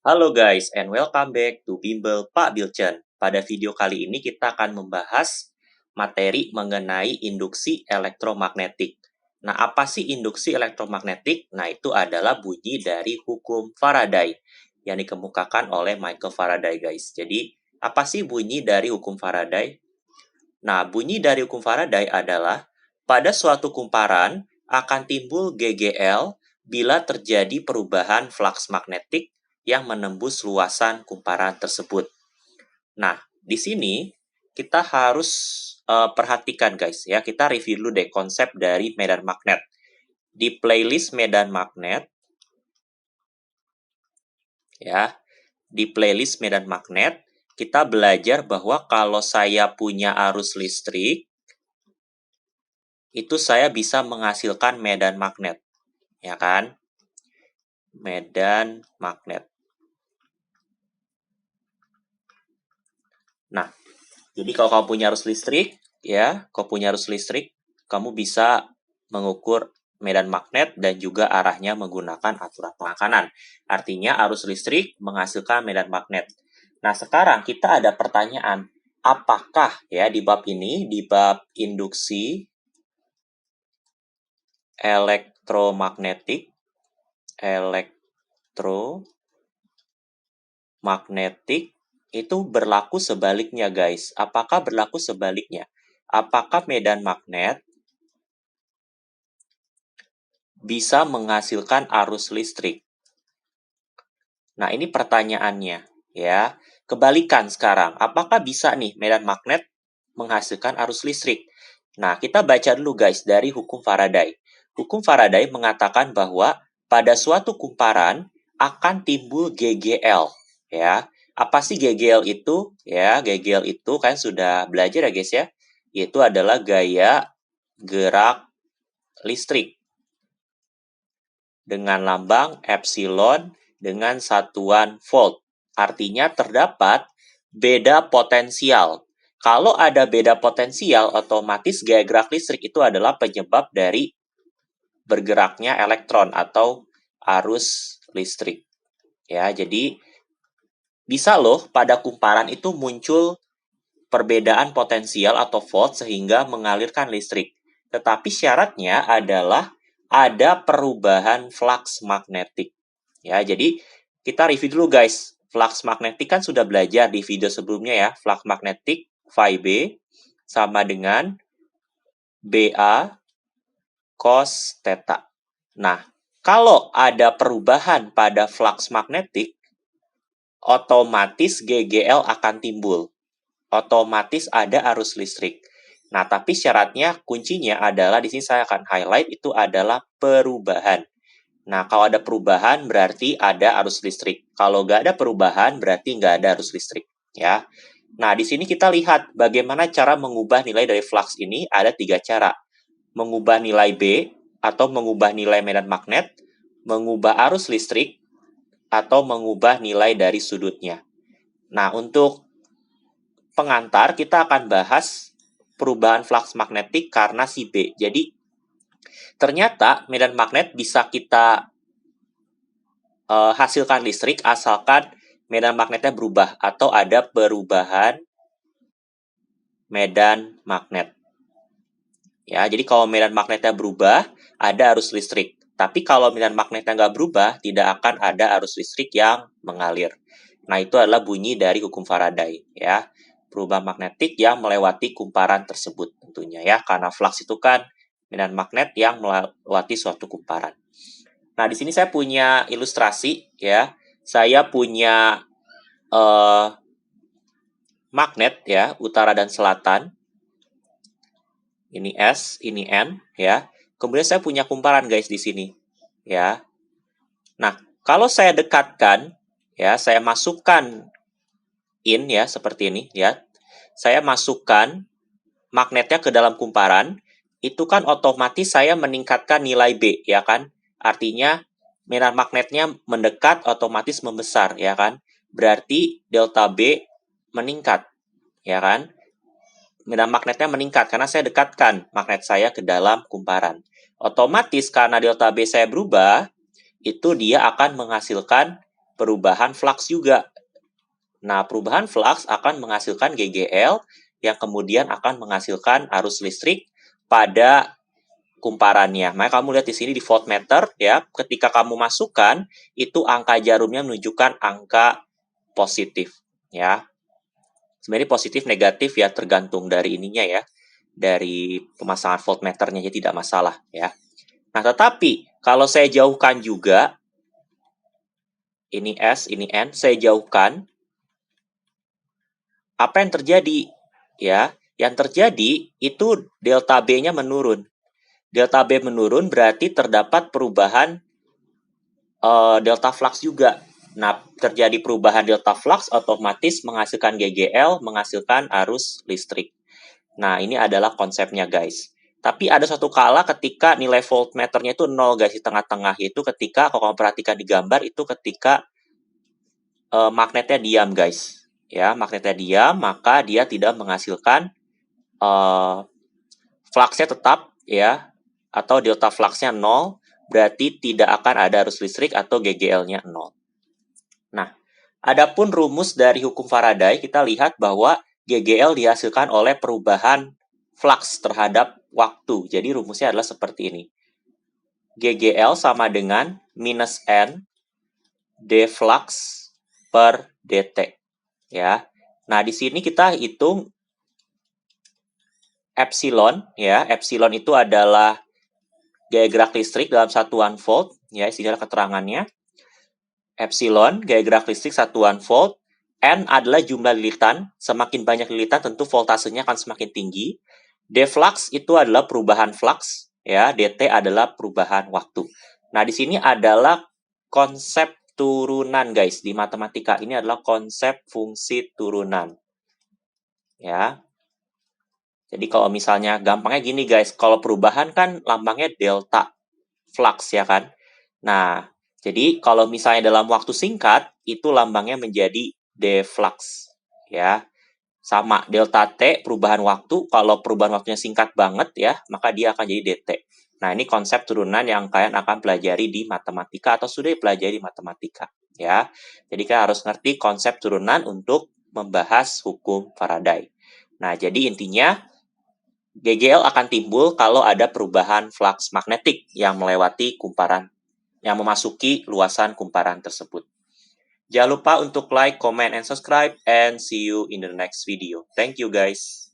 Halo guys, and welcome back to Bimbel Pak Bilcen. Pada video kali ini kita akan membahas materi mengenai induksi elektromagnetik. Nah, apa sih induksi elektromagnetik? Nah, itu adalah bunyi dari hukum Faraday yang dikemukakan oleh Michael Faraday, guys. Jadi, apa sih bunyi dari hukum Faraday? Nah, bunyi dari hukum Faraday adalah pada suatu kumparan akan timbul GGL bila terjadi perubahan flux magnetik yang menembus luasan kumparan tersebut. Nah, di sini kita harus perhatikan guys ya, kita review dulu deh konsep dari medan magnet. Di playlist medan magnet ya, di playlist medan magnet kita belajar bahwa kalau saya punya arus listrik itu saya bisa menghasilkan medan magnet, ya kan? Medan magnet. Nah, jadi kalau kamu punya arus listrik, ya, kamu bisa mengukur medan magnet dan juga arahnya menggunakan aturan pengakanan. Artinya arus listrik menghasilkan medan magnet. Nah, sekarang kita ada pertanyaan, apakah ya di bab ini, di bab induksi elektromagnetik itu berlaku sebaliknya, guys. Apakah berlaku sebaliknya? Apakah medan magnet bisa menghasilkan arus listrik? Nah, ini pertanyaannya, ya. Kebalikan sekarang, apakah bisa nih medan magnet menghasilkan arus listrik? Nah, kita baca dulu, guys, dari hukum Faraday. Hukum Faraday mengatakan bahwa pada suatu kumparan akan timbul GGL, ya. Apa sih GGL itu? Ya, GGL itu kan sudah belajar ya, guys ya. Itu adalah gaya gerak listrik dengan lambang epsilon dengan satuan volt. Artinya terdapat beda potensial. Kalau ada beda potensial, otomatis gaya gerak listrik itu adalah penyebab dari bergeraknya elektron atau arus listrik. Ya, jadi bisa loh pada kumparan itu muncul perbedaan potensial atau volt sehingga mengalirkan listrik. Tetapi syaratnya adalah ada perubahan flux magnetik. Ya, jadi kita review dulu guys. Flux magnetik kan sudah belajar di video sebelumnya ya. Flux magnetik phi B sama dengan BA cos theta. Nah, kalau ada perubahan pada flux magnetik, otomatis GGL akan timbul. Otomatis ada arus listrik. Nah, tapi syaratnya kuncinya adalah di sini saya akan highlight itu adalah perubahan. Nah, kalau ada perubahan berarti ada arus listrik. Kalau nggak ada perubahan berarti nggak ada arus listrik. Ya. Nah, di sini kita lihat bagaimana cara mengubah nilai dari flux ini. Ada 3 cara. Mengubah nilai B atau mengubah nilai medan magnet, mengubah arus listrik, atau mengubah nilai dari sudutnya. Nah, untuk pengantar kita akan bahas perubahan flux magnetik karena si B. Jadi, ternyata medan magnet bisa kita hasilkan listrik asalkan medan magnetnya berubah atau ada perubahan medan magnet. Ya, jadi kalau medan magnetnya berubah, ada arus listrik. Tapi kalau medan magnetnya nggak berubah, tidak akan ada arus listrik yang mengalir. Nah, itu adalah bunyi dari hukum Faraday, ya. Perubahan magnetik yang melewati kumparan tersebut tentunya ya, karena flux itu kan medan magnet yang melewati suatu kumparan. Nah, di sini saya punya ilustrasi ya. Saya punya magnet ya, utara dan selatan. Ini S, ini N ya. Kemudian saya punya kumparan guys di sini ya. Nah, kalau saya dekatkan ya, saya masukkan in ya seperti ini ya. Saya masukkan magnetnya ke dalam kumparan, itu kan otomatis saya meningkatkan nilai B ya kan. Artinya medan magnetnya mendekat otomatis membesar ya kan. Berarti delta B meningkat ya kan. Medan magnetnya meningkat karena saya dekatkan magnet saya ke dalam kumparan. Otomatis karena delta B saya berubah, itu dia akan menghasilkan perubahan flux juga. Nah, perubahan flux akan menghasilkan GGL yang kemudian akan menghasilkan arus listrik pada kumparannya. Maka kamu lihat di sini di voltmeter ya, ketika kamu masukkan itu angka jarumnya menunjukkan angka positif ya. Sebenarnya positif negatif ya tergantung dari ininya ya, dari pemasangan voltmeternya, jadi tidak masalah ya. Nah, tetapi kalau saya jauhkan juga ini S, ini N, saya jauhkan, apa yang terjadi? Ya, yang terjadi itu delta B-nya menurun. Delta B menurun berarti terdapat perubahan delta flux juga. Nah, terjadi perubahan delta flux otomatis menghasilkan GGL, menghasilkan arus listrik. Nah, ini adalah konsepnya, guys. Tapi ada suatu kala ketika nilai voltmeternya itu 0, guys, di tengah-tengah. Yaitu ketika, kalau kamu perhatikan di gambar, itu ketika magnetnya diam, guys. Ya, magnetnya diam, maka dia tidak menghasilkan fluxnya tetap, ya, atau delta fluxnya 0, berarti tidak akan ada arus listrik atau GGL-nya 0. Nah, adapun rumus dari hukum Faraday, kita lihat bahwa GGL dihasilkan oleh perubahan flux terhadap waktu. Jadi rumusnya adalah seperti ini. GGL sama dengan minus N D flux per dt. Ya. Nah, di sini kita hitung epsilon, ya. Epsilon itu adalah gaya gerak listrik dalam satuan volt, ya, ini adalah keterangannya. Epsilon, gaya gerak listrik satuan volt. N adalah jumlah lilitan, semakin banyak lilitan tentu voltasenya akan semakin tinggi. D flux itu adalah perubahan flux, ya. dt adalah perubahan waktu. Nah, di sini adalah konsep turunan, guys. Di matematika ini adalah konsep fungsi turunan. Ya. Jadi kalau misalnya gampangnya gini, guys. Kalau perubahan kan lambangnya delta flux, ya kan? Nah, jadi kalau misalnya dalam waktu singkat, itu lambangnya menjadi D flux. Ya. Sama, delta T perubahan waktu. Kalau perubahan waktunya singkat banget ya, maka dia akan jadi dt. Nah, ini konsep turunan yang kalian akan pelajari di matematika atau sudah dipelajari di matematika. Ya. Jadi kalian harus ngerti konsep turunan untuk membahas hukum Faraday. Nah, jadi intinya GGL akan timbul kalau ada perubahan flux magnetik yang melewati kumparan, yang memasuki luasan kumparan tersebut. Jangan lupa untuk like, comment, and subscribe, and see you in the next video. Thank you, guys.